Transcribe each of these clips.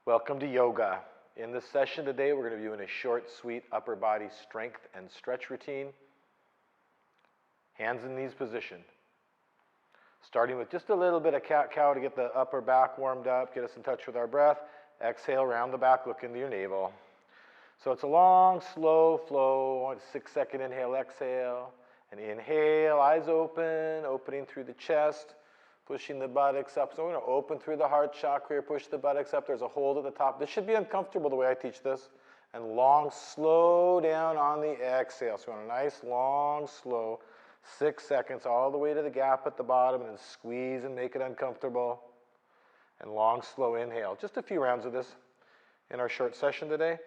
Welcome to yoga. In this session today, we're going to be doing a short, sweet upper body strength and stretch routine. Hands in knees position. Starting with just a little bit of cat-cow to get the upper back warmed up, get us in touch with our breath. Exhale, round the back, look into your navel. So it's a long, slow flow, 6-second inhale, exhale. And inhale, eyes open, opening through the chest. Pushing the buttocks up. So we're going to open through the heart chakra here, push the buttocks up. There's a hold at the top. This should be uncomfortable the way I teach this. And long, slow down on the exhale. So we want a nice, long, slow, 6 seconds all the way to the gap at the bottom and then squeeze and make it uncomfortable. And long, slow inhale. Just a few rounds of this in our short session today.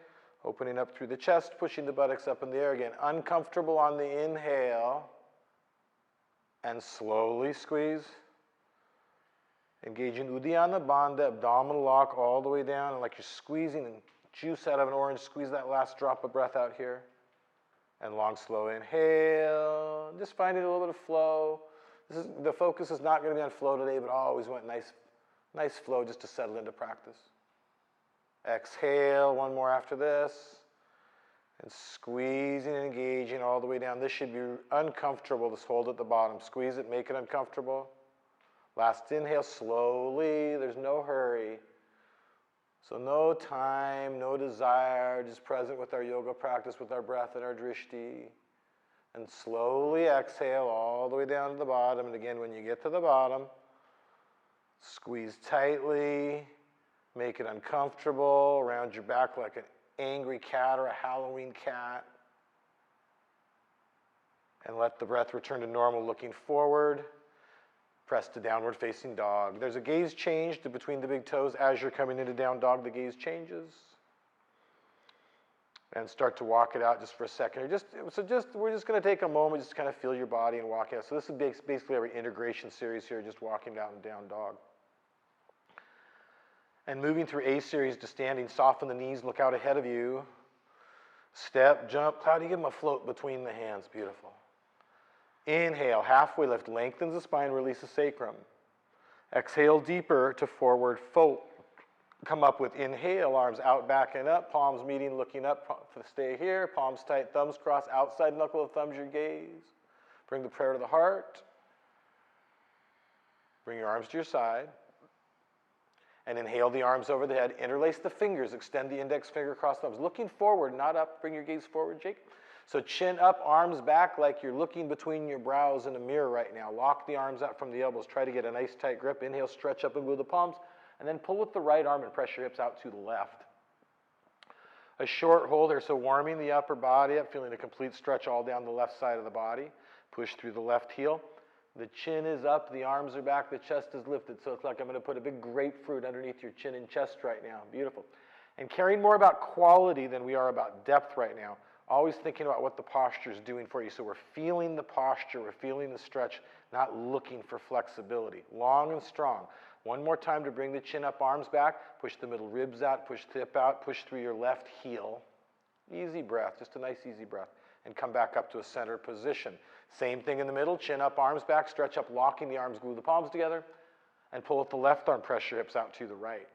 Opening up through the chest, pushing the buttocks up in the air again. Uncomfortable on the inhale. And slowly squeeze. Engaging Uddiyana Bandha, abdominal lock all the way down, and like you're squeezing and juice out of an orange, squeeze that last drop of breath out here. And long, slow inhale. Just finding a little bit of flow. The focus is not going to be on flow today, but I always want nice flow just to settle into practice. Exhale, one more after this. And squeezing and engaging all the way down. This should be uncomfortable, this hold at the bottom. Squeeze it, make it uncomfortable. Last inhale, slowly, there's no hurry. So no time, no desire, just present with our yoga practice, with our breath and our drishti. And slowly exhale all the way down to the bottom. And again, when you get to the bottom, squeeze tightly, make it uncomfortable, around your back like an angry cat or a Halloween cat. And let the breath return to normal, looking forward. Press to downward facing dog. There's a gaze change between the big toes. As you're coming into down dog, the gaze changes. And start to walk it out just for a second. We're just going to take a moment just to kind of feel your body and walk it out. So this is basically our integration series here, just walking down and down dog. And moving through A series to standing, soften the knees, look out ahead of you. Step, jump, how do you give them a float between the hands? Beautiful. Inhale, halfway lift, lengthens the spine, release the sacrum. Exhale deeper to forward fold. Come up with inhale, arms out, back, and up, palms meeting, looking up, stay here, palms tight, thumbs crossed, outside knuckle of thumbs, your gaze. Bring the prayer to the heart. Bring your arms to your side. And inhale the arms over the head, interlace the fingers, extend the index finger across thumbs. Looking forward, not up, bring your gaze forward, Jake. So chin up, arms back like you're looking between your brows in a mirror right now. Lock the arms out from the elbows. Try to get a nice tight grip. Inhale, stretch up and move the palms. And then pull with the right arm and press your hips out to the left. A short hold here, so warming the upper body up, feeling a complete stretch all down the left side of the body. Push through the left heel. The chin is up, the arms are back, the chest is lifted. So it's like I'm going to put a big grapefruit underneath your chin and chest right now. Beautiful. And caring more about quality than we are about depth right now. Always thinking about what the posture is doing for you. So we're feeling the posture, we're feeling the stretch, not looking for flexibility. Long and strong. One more time to bring the chin up, arms back, push the middle ribs out, push the hip out, push through your left heel. Easy breath, just a nice easy breath. And come back up to a center position. Same thing in the middle, chin up, arms back, stretch up, locking the arms, glue the palms together, and pull with the left arm, press your hips out to the right.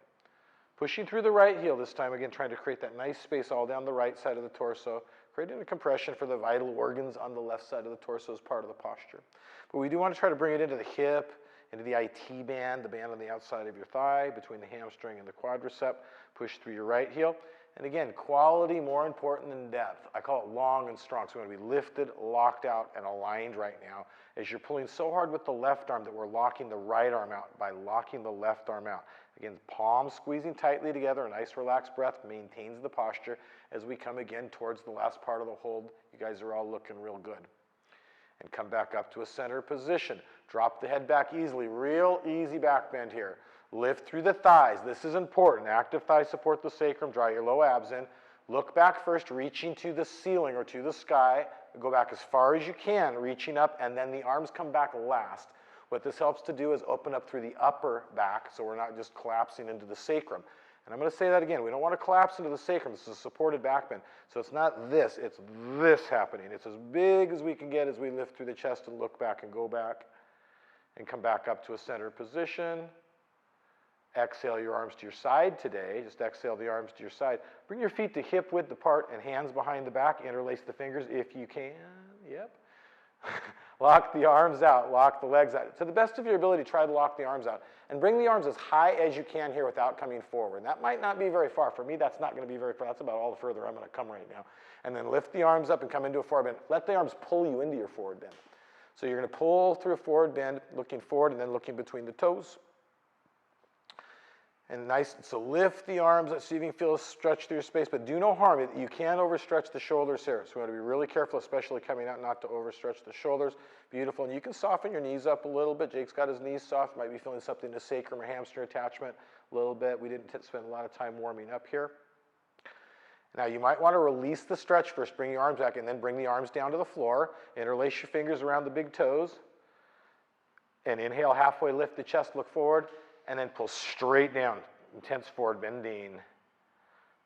Pushing through the right heel this time, again, trying to create that nice space all down the right side of the torso, creating a compression for the vital organs on the left side of the torso as part of the posture. But we do want to try to bring it into the hip, into the IT band, the band on the outside of your thigh, between the hamstring and the quadricep. Push through your right heel. And again, quality more important than depth. I call it long and strong. So we want to be lifted, locked out, and aligned right now as you're pulling so hard with the left arm that we're locking the right arm out by locking the left arm out. Again, palms squeezing tightly together, a nice relaxed breath maintains the posture as we come again towards the last part of the hold. You guys are all looking real good. And come back up to a center position. Drop the head back easily, real easy back bend here. Lift through the thighs. This is important. Active thighs support the sacrum. Draw your low abs in. Look back first, reaching to the ceiling or to the sky. Go back as far as you can, reaching up, and then the arms come back last. What this helps to do is open up through the upper back so we're not just collapsing into the sacrum. And I'm going to say that again. We don't want to collapse into the sacrum. This is a supported back bend. So it's not this. It's this happening. It's as big as we can get as we lift through the chest and look back and go back. And come back up to a center position. Exhale your arms to your side today. Just exhale the arms to your side. Bring your feet to hip width apart and hands behind the back. Interlace the fingers if you can. Yep. Lock the arms out. Lock the legs out. To the best of your ability, try to lock the arms out. And bring the arms as high as you can here without coming forward. And that might not be very far. For me, that's not going to be very far. That's about all the further I'm going to come right now. And then lift the arms up and come into a forward bend. Let the arms pull you into your forward bend. So you're going to pull through a forward bend, looking forward and then looking between the toes. And nice, so lift the arms up so you can feel a stretch through your space, but do no harm. You can overstretch the shoulders here. So we want to be really careful, especially coming out, not to overstretch the shoulders. Beautiful. And you can soften your knees up a little bit. Jake's got his knees soft. Might be feeling something in the sacrum or hamstring attachment a little bit. We didn't spend a lot of time warming up here. Now you might want to release the stretch first. Bring your arms back and then bring the arms down to the floor. Interlace your fingers around the big toes. And inhale, halfway lift the chest, look forward. And then pull straight down, intense forward bending.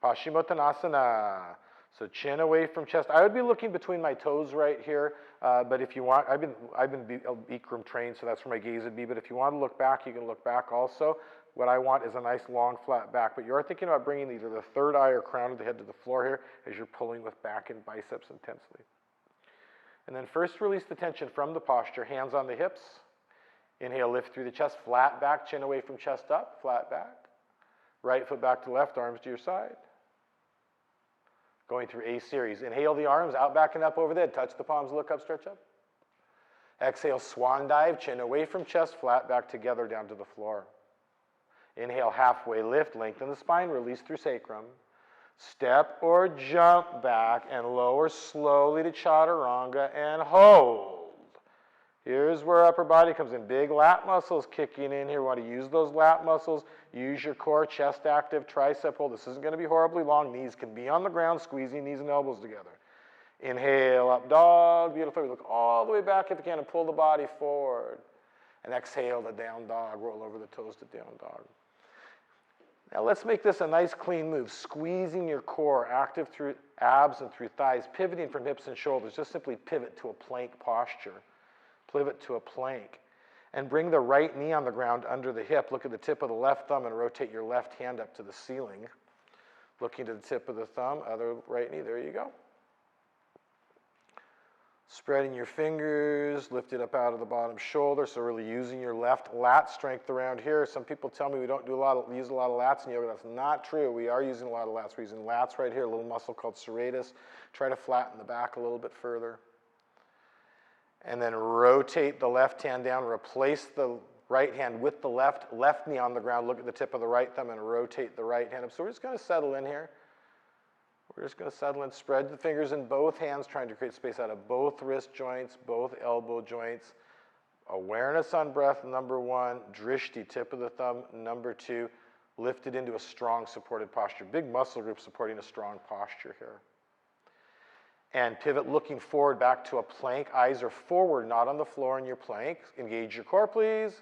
Paschimottanasana. So chin away from chest. I would be looking between my toes right here, but if you want, I've been Bikram trained, so that's where my gaze would be, but if you want to look back, you can look back also. What I want is a nice long flat back, but you are thinking about bringing either the third eye or crown of the head to the floor here as you're pulling with back and biceps intensely. And then first release the tension from the posture, hands on the hips. Inhale, lift through the chest, flat back, chin away from chest up, flat back. Right foot back to left, arms to your side. Going through A series. Inhale the arms, out, back, and up over the head. Touch the palms, look up, stretch up. Exhale, swan dive, chin away from chest, flat back together down to the floor. Inhale, halfway lift, lengthen the spine, release through sacrum. Step or jump back and lower slowly to chaturanga and hold. Here's where upper body comes in. Big lat muscles kicking in here. We want to use those lat muscles. Use your core, chest active, tricep hold. This isn't going to be horribly long. Knees can be on the ground, squeezing knees and elbows together. Inhale, up dog. Beautiful. Look all the way back if you can and pull the body forward. And exhale to down dog. Roll over the toes to down dog. Now let's make this a nice clean move. Squeezing your core, active through abs and through thighs, pivoting from hips and shoulders. Just simply pivot to a plank posture. Pivot to a plank. And bring the right knee on the ground under the hip. Look at the tip of the left thumb and rotate your left hand up to the ceiling. Looking to the tip of the thumb, other right knee. There you go. Spreading your fingers, lift it up out of the bottom shoulder. So really using your left lat strength around here. Some people tell me we don't use a lot of lats in yoga. That's not true. We are using a lot of lats. We're using lats right here, a little muscle called serratus. Try to flatten the back a little bit further. And then rotate the left hand down, replace the right hand with the left knee on the ground, look at the tip of the right thumb and rotate the right hand up. So we're just going to settle in here. We're just going to settle in, spread the fingers in both hands, trying to create space out of both wrist joints, both elbow joints. Awareness on breath, number one. Drishti, tip of the thumb, number two. Lift it into a strong supported posture. Big muscle group supporting a strong posture here. And pivot looking forward back to a plank. Eyes are forward, not on the floor in your plank. Engage your core, please.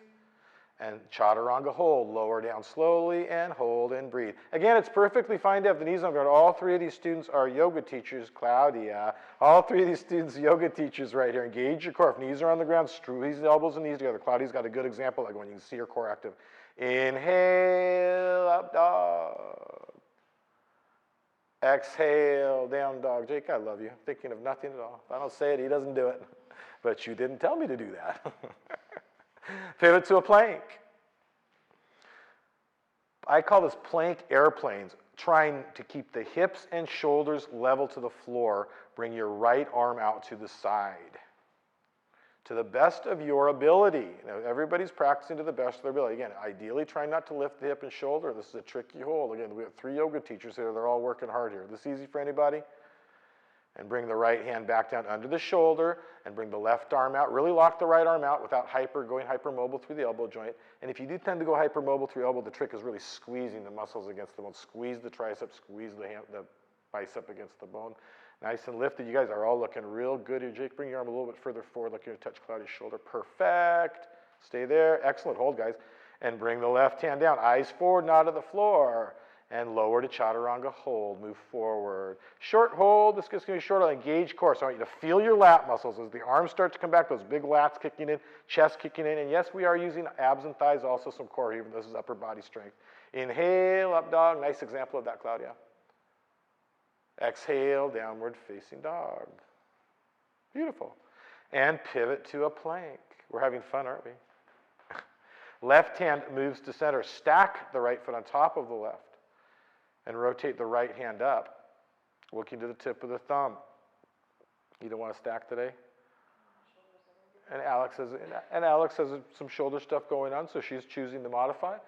And chaturanga hold. Lower down slowly and hold and breathe. Again, it's perfectly fine to have the knees on the ground. All three of these students are yoga teachers. Claudia. All three of these students are yoga teachers right here. Engage your core. If knees are on the ground, squeeze the elbows and knees together. Claudia's got a good example, like when you can see her core active. Inhale, up dog. Exhale, down dog. Jake, I love you. I'm thinking of nothing at all. If I don't say it, he doesn't do it. But you didn't tell me to do that. Pivot to a plank. I call this plank airplanes, trying to keep the hips and shoulders level to the floor. Bring your right arm out to the side. To the best of your ability. Now, everybody's practicing to the best of their ability. Again, ideally try not to lift the hip and shoulder. This is a tricky hold. Again, we have 3 yoga teachers here. They're all working hard here. This easy for anybody? And bring the right hand back down under the shoulder and bring the left arm out. Really lock the right arm out without going hypermobile through the elbow joint. And if you do tend to go hypermobile through elbow, the trick is really squeezing the muscles against the bone. Squeeze the tricep, squeeze the bicep against the bone. Nice and lifted. You guys are all looking real good here. Jake, bring your arm a little bit further forward, like you're going to touch Claudia's shoulder. Perfect. Stay there. Excellent. Hold, guys. And bring the left hand down. Eyes forward, not to the floor. and lower to chaturanga hold, move forward. Short hold, this is going to be short, engage core. So I want you to feel your lat muscles as the arms start to come back, those big lats kicking in, chest kicking in, and yes, we are using abs and thighs, also some core, even though this is upper body strength. Inhale, up dog, nice example of that, Claudia. Exhale, downward facing dog. Beautiful. And pivot to a plank. We're having fun, aren't we? Left hand moves to center. Stack the right foot on top of the left. And rotate the right hand up, looking to the tip of the thumb. You don't want to stack today? And Alex has some shoulder stuff going on, so she's choosing to modify.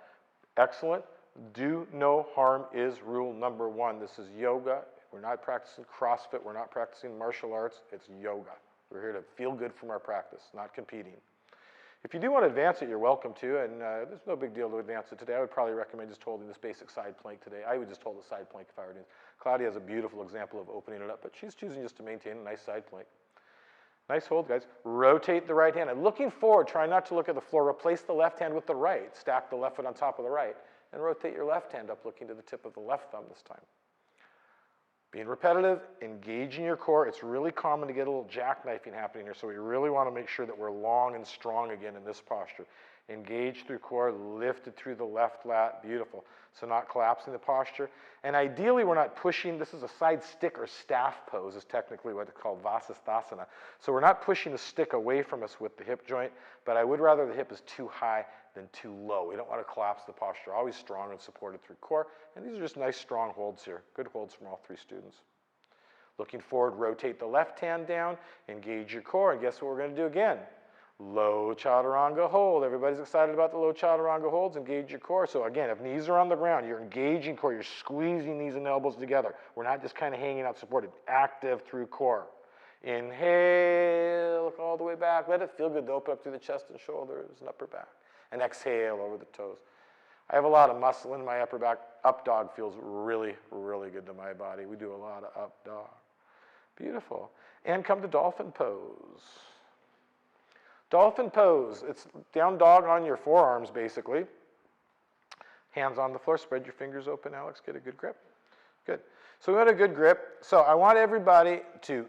Excellent. Do no harm is rule number one. This is yoga. We're not practicing CrossFit. We're not practicing martial arts. It's yoga. We're here to feel good from our practice, not competing. If you do want to advance it, you're welcome to, and there's no big deal to advance it today. I would probably recommend just holding this basic side plank today. I would just hold the side plank if I were doing it. Claudia has a beautiful example of opening it up, but she's choosing just to maintain a nice side plank. Nice hold, guys. Rotate the right hand. And looking forward, try not to look at the floor. Replace the left hand with the right. Stack the left foot on top of the right. And rotate your left hand up, looking to the tip of the left thumb this time. Being repetitive, engaging your core. It's really common to get a little jackknifing happening here, so we really want to make sure that we're long and strong again in this posture. Engage through core, lifted through the left lat, beautiful. So not collapsing the posture. And ideally, we're not pushing, this is a side stick or staff pose, is technically what it's called, Vasisthasana. So we're not pushing the stick away from us with the hip joint, but I would rather the hip is too high than too low. We don't want to collapse the posture. Always strong and supported through core. And these are just nice, strong holds here. Good holds from all three students. Looking forward, rotate the left hand down, engage your core, and guess what we're going to do again? Low chaturanga hold. Everybody's excited about the low chaturanga holds. Engage your core. So again, if knees are on the ground, you're engaging core. You're squeezing knees and elbows together. We're not just kind of hanging out supported. Active through core. Inhale, look all the way back. Let it feel good to open up through the chest and shoulders and upper back. And exhale over the toes. I have a lot of muscle in my upper back. Up dog feels really, really good to my body. We do a lot of up dog. Beautiful. And come to dolphin pose. Dolphin pose. It's down dog on your forearms, basically. Hands on the floor. Spread your fingers open, Alex. Get a good grip. Good. So we want a good grip. So I want everybody to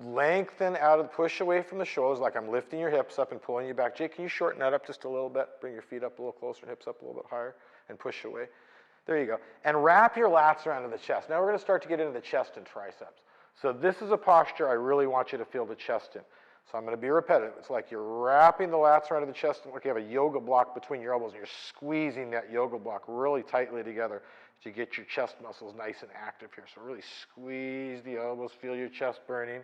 lengthen out of, push away from the shoulders, like I'm lifting your hips up and pulling you back. Jake, can you shorten that up just a little bit? Bring your feet up a little closer, hips up a little bit higher, and push away. There you go. And wrap your lats around to the chest. Now we're going to start to get into the chest and triceps. So this is a posture I really want you to feel the chest in. So I'm going to be repetitive. It's like you're wrapping the lats around to the chest, like you have a yoga block between your elbows, and you're squeezing that yoga block really tightly together to get your chest muscles nice and active here. So really squeeze the elbows, feel your chest burning.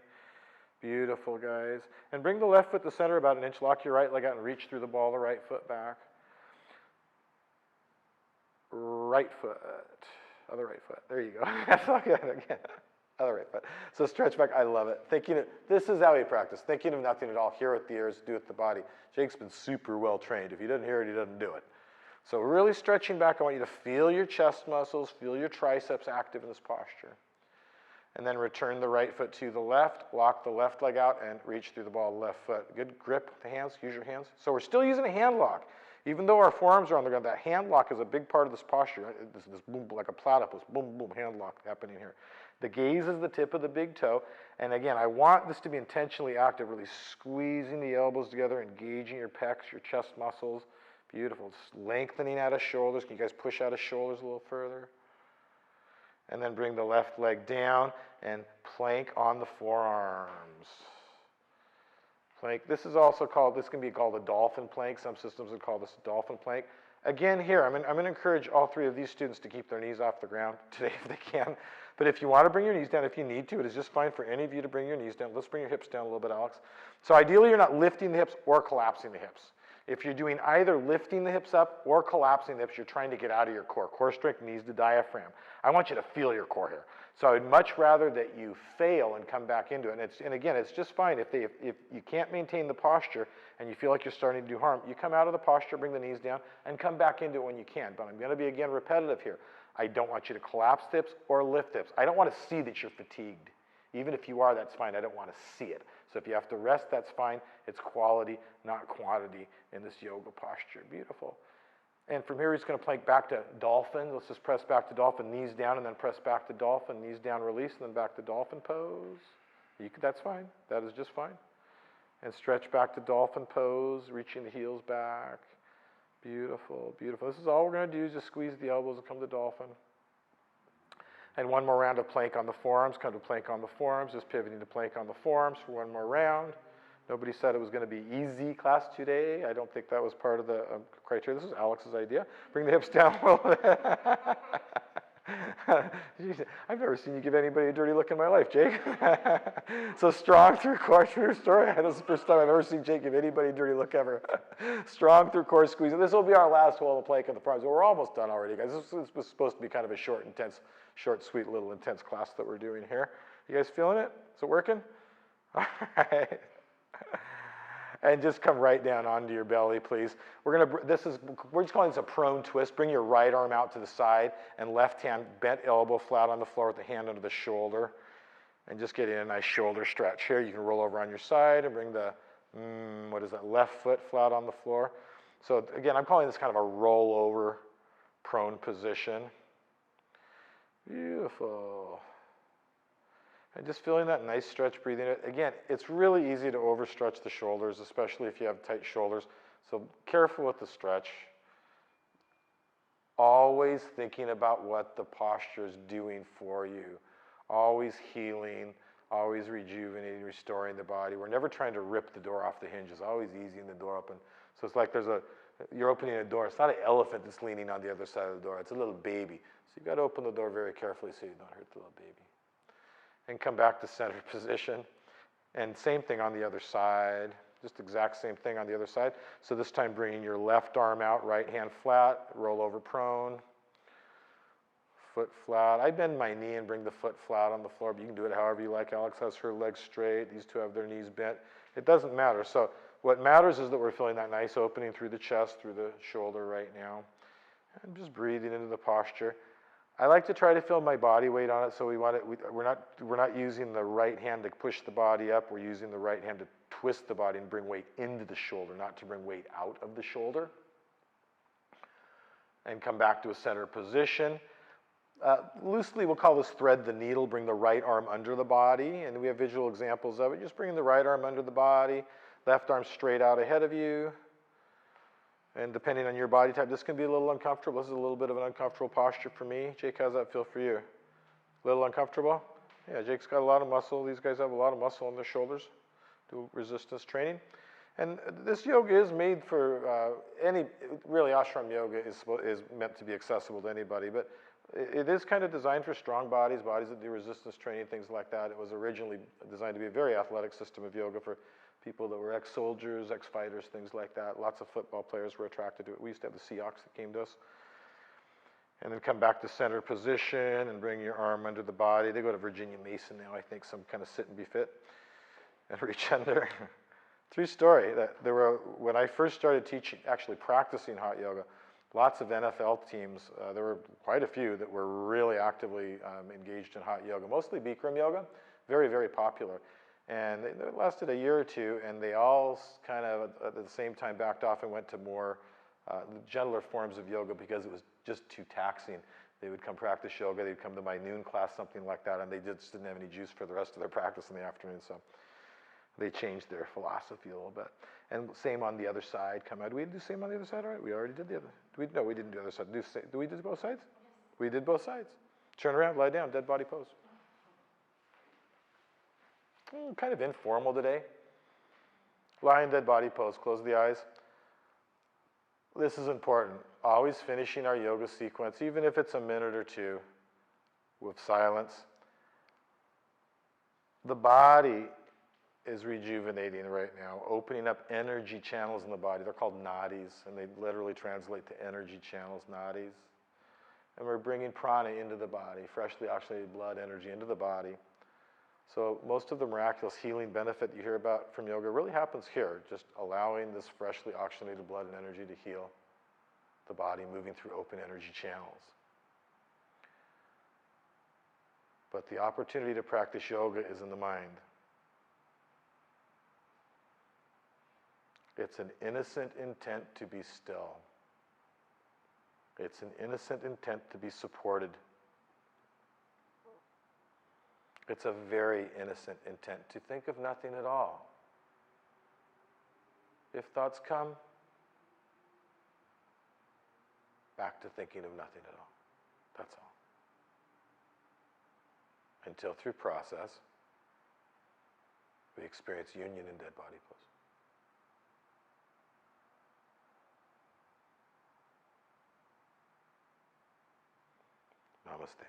Beautiful, guys. And bring the left foot to center about an inch. Lock your right leg out and reach through the ball of the right foot back. Right foot. Other right foot. There you go. That's all good. Again. Other right foot. So stretch back. I love it. This is how we practice. Thinking of nothing at all. Hear with the ears, do with the body. Jake's been super well trained. If he doesn't hear it, he doesn't do it. So really stretching back. I want you to feel your chest muscles, feel your triceps active in this posture. And then return the right foot to the left, lock the left leg out, and reach through the ball of the left foot. Good grip with the hands, use your hands. So we're still using a hand lock. Even though our forearms are on the ground, that hand lock is a big part of this posture. Right? This boom, like a platypus, boom, boom, hand lock happening here. The gaze is the tip of the big toe. And again, I want this to be intentionally active, really squeezing the elbows together, engaging your pecs, your chest muscles. Beautiful. Just lengthening out of shoulders. Can you guys push out of shoulders a little further? And then bring the left leg down and plank on the forearms. Plank. This is also called, this can be called a dolphin plank. Some systems would call this a dolphin plank. Again, here, I'm going to encourage all three of these students to keep their knees off the ground today if they can. But if you want to bring your knees down, if you need to, it is just fine for any of you to bring your knees down. Let's bring your hips down a little bit, Alex. So ideally, you're not lifting the hips or collapsing the hips. If you're doing either lifting the hips up or collapsing the hips, you're trying to get out of your core. Core strength, knees to diaphragm. I want you to feel your core here. So I'd much rather that you fail and come back into it. And again, it's just fine if you can't maintain the posture and you feel like you're starting to do harm, you come out of the posture, bring the knees down, and come back into it when you can. But I'm going to be, again, repetitive here. I don't want you to collapse the hips or lift the hips. I don't want to see that you're fatigued. Even if you are, that's fine. I don't want to see it. So if you have to rest, that's fine. It's quality, not quantity in this yoga posture. Beautiful. And from here, he's going to plank back to dolphin. Let's just press back to dolphin, knees down, and then press back to dolphin, knees down, release, and then back to dolphin pose. That's fine. That is just fine. And stretch back to dolphin pose, reaching the heels back. Beautiful, beautiful. This is all we're going to do is just squeeze the elbows and come to dolphin. And one more round of plank on the forearms. Come to plank on the forearms, just pivoting to plank on the forearms for one more round. Nobody said it was going to be easy class today. I don't think that was part of the criteria. This was Alex's idea. Bring the hips down a little bit. I've never seen you give anybody a dirty look in my life, Jake. So strong through core, true story. This is the first time I've ever seen Jake give anybody a dirty look ever. Strong through core squeeze. This will be our last wall of plank on the forearms. We're almost done already, guys. This was supposed to be kind of a short, sweet, little intense class that we're doing here. You guys feeling it? Is it working? All right. And just come right down onto your belly, please. We're just calling this a prone twist. Bring your right arm out to the side and left hand bent elbow flat on the floor with the hand under the shoulder. And just get in a nice shoulder stretch here. You can roll over on your side and bring the, left foot flat on the floor. So again, I'm calling this kind of a rollover prone position. Beautiful. And just feeling that nice stretch, breathing it. Again, it's really easy to overstretch the shoulders, especially if you have tight shoulders. So careful with the stretch. Always thinking about what the posture is doing for you. Always healing, always rejuvenating, restoring the body. We're never trying to rip the door off the hinges, always easing the door open. So it's like you're opening a door. It's not an elephant that's leaning on the other side of the door. It's a little baby. So you've got to open the door very carefully so you don't hurt the little baby. And come back to center position. And same thing on the other side. Just exact same thing on the other side. So this time bringing your left arm out, right hand flat, roll over prone. Foot flat. I bend my knee and bring the foot flat on the floor, but you can do it however you like. Alex has her legs straight. These two have their knees bent. It doesn't matter. So what matters is that we're feeling that nice opening through the chest, through the shoulder right now. And just breathing into the posture. I like to try to feel my body weight on it, so we're not using the right hand to push the body up. We're using the right hand to twist the body and bring weight into the shoulder, not to bring weight out of the shoulder. And come back to a center position. Loosely, we'll call this thread the needle. Bring the right arm under the body, and we have visual examples of it. Just bringing the right arm under the body, left arm straight out ahead of you. And depending on your body type, this can be a little uncomfortable. This is a little bit of an uncomfortable posture for me. Jake, how's that feel for you? A little uncomfortable? Yeah, Jake's got a lot of muscle. These guys have a lot of muscle on their shoulders. Do resistance training. And this yoga is made for really Ashram Yoga is meant to be accessible to anybody, but it is kind of designed for strong bodies that do resistance training, things like that. It was originally designed to be a very athletic system of yoga for people that were ex-soldiers, ex-fighters, things like that. Lots of football players were attracted to it. We used to have the Seahawks that came to us. And then come back to center position and bring your arm under the body. They go to Virginia Mason now, I think, some kind of sit and be fit. And reach under. True story. When I first started actually practicing hot yoga, lots of NFL teams, there were quite a few that were really actively engaged in hot yoga, mostly Bikram yoga, very, very popular. And they lasted a year or two, and they all kind of at the same time backed off and went to more gentler forms of yoga because it was just too taxing. They would come practice yoga, they'd come to my noon class, something like that, and they just didn't have any juice for the rest of their practice in the afternoon, so they changed their philosophy a little bit. And same on the other side. Come out. Do we do the same on the other side? All right, we already did the other. No, we didn't do the other side. Do we do both sides? Yes. We did both sides. Turn around, lie down, dead body pose. Kind of informal today. Lie in dead body pose, close the eyes. This is important. Always finishing our yoga sequence, even if it's a minute or two, with silence. The body is rejuvenating right now, opening up energy channels in the body. They're called nadis, and they literally translate to energy channels, nadis. And we're bringing prana into the body, freshly oxygenated blood energy into the body. So most of the miraculous healing benefit you hear about from yoga really happens here, just allowing this freshly oxygenated blood and energy to heal the body, moving through open energy channels. But the opportunity to practice yoga is in the mind. It's an innocent intent to be still. It's an innocent intent to be supported. It's a very innocent intent to think of nothing at all. If thoughts come, back to thinking of nothing at all. That's all. Until through process, we experience union in dead body pose. Namaste.